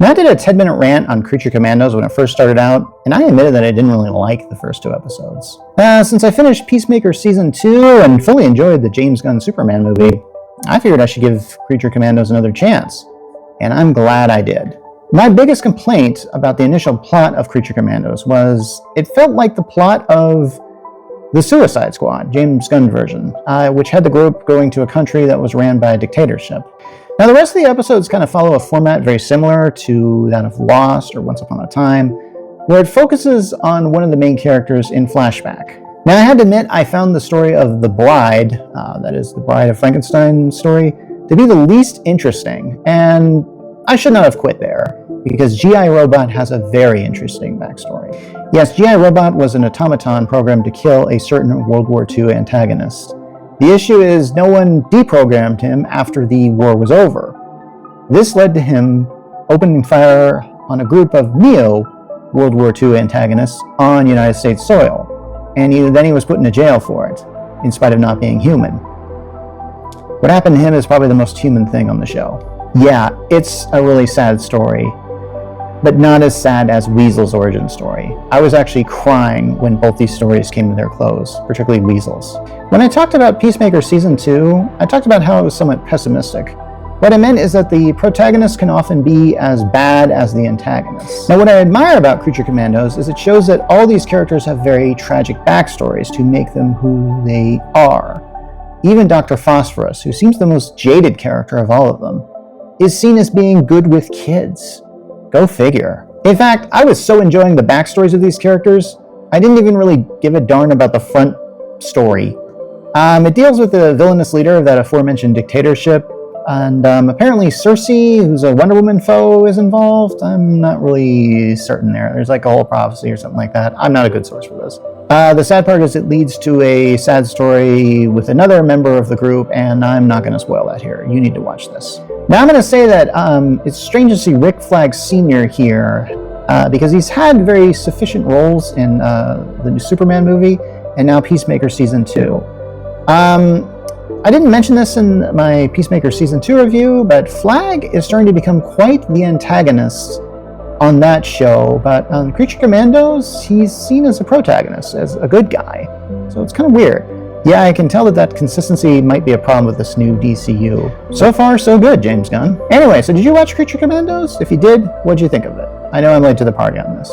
Now, I did a 10-minute rant on Creature Commandos when it first started out, and I admitted that I didn't really like the first 2 episodes. Since I finished Peacemaker Season 2 and fully enjoyed the James Gunn Superman movie, I figured I should give Creature Commandos another chance, and I'm glad I did. My biggest complaint about the initial plot of Creature Commandos was it felt like the plot of The Suicide Squad, James Gunn version, which had the group going to a country that was ran by a dictatorship. Now, the rest of the episodes kind of follow a format very similar to that of Lost or Once Upon a Time, where it focuses on one of the main characters in flashback. Now, I had to admit, I found the story of The Bride, that is the Bride of Frankenstein story, to be the least interesting, and I should not have quit there, because G.I. Robot has a very interesting backstory. Yes, G.I. Robot was an automaton programmed to kill a certain World War II antagonist. The issue is no one deprogrammed him after the war was over. This led to him opening fire on a group of neo-World War II antagonists on United States soil, and then he was put into jail for it, in spite of not being human. What happened to him is probably the most human thing on the show. Yeah, it's a really sad story, but not as sad as Weasel's origin story. I was actually crying when both these stories came to their close, particularly Weasel's. When I talked about Peacemaker Season 2, I talked about how it was somewhat pessimistic. What I meant is that the protagonist can often be as bad as the antagonist. Now, what I admire about Creature Commandos is it shows that all these characters have very tragic backstories to make them who they are. Even Dr. Phosphorus, who seems the most jaded character of all of them, is seen as being good with kids. Go figure. In fact, I was so enjoying the backstories of these characters, I didn't even really give a darn about the front story. It deals with the villainous leader of that aforementioned dictatorship, and apparently Cersei, who's a Wonder Woman foe, is involved. I'm not really certain there. There's like a whole prophecy or something like that. I'm not a good source for this. The sad part is it leads to a sad story with another member of the group, and I'm not going to spoil that here. You need to watch this. Now, I'm going to say that it's strange to see Rick Flag Sr. here, because he's had very sufficient roles in the new Superman movie, and now Peacemaker Season 2. I didn't mention this in my Peacemaker Season 2 review, but Flag is starting to become quite the antagonist on that show, but on Creature Commandos, he's seen as a protagonist, as a good guy. So it's kind of weird. Yeah, I can tell that consistency might be a problem with this new DCU. So far, so good, James Gunn. Anyway, so did you watch Creature Commandos? If you did, what'd you think of it? I know I'm late to the party on this.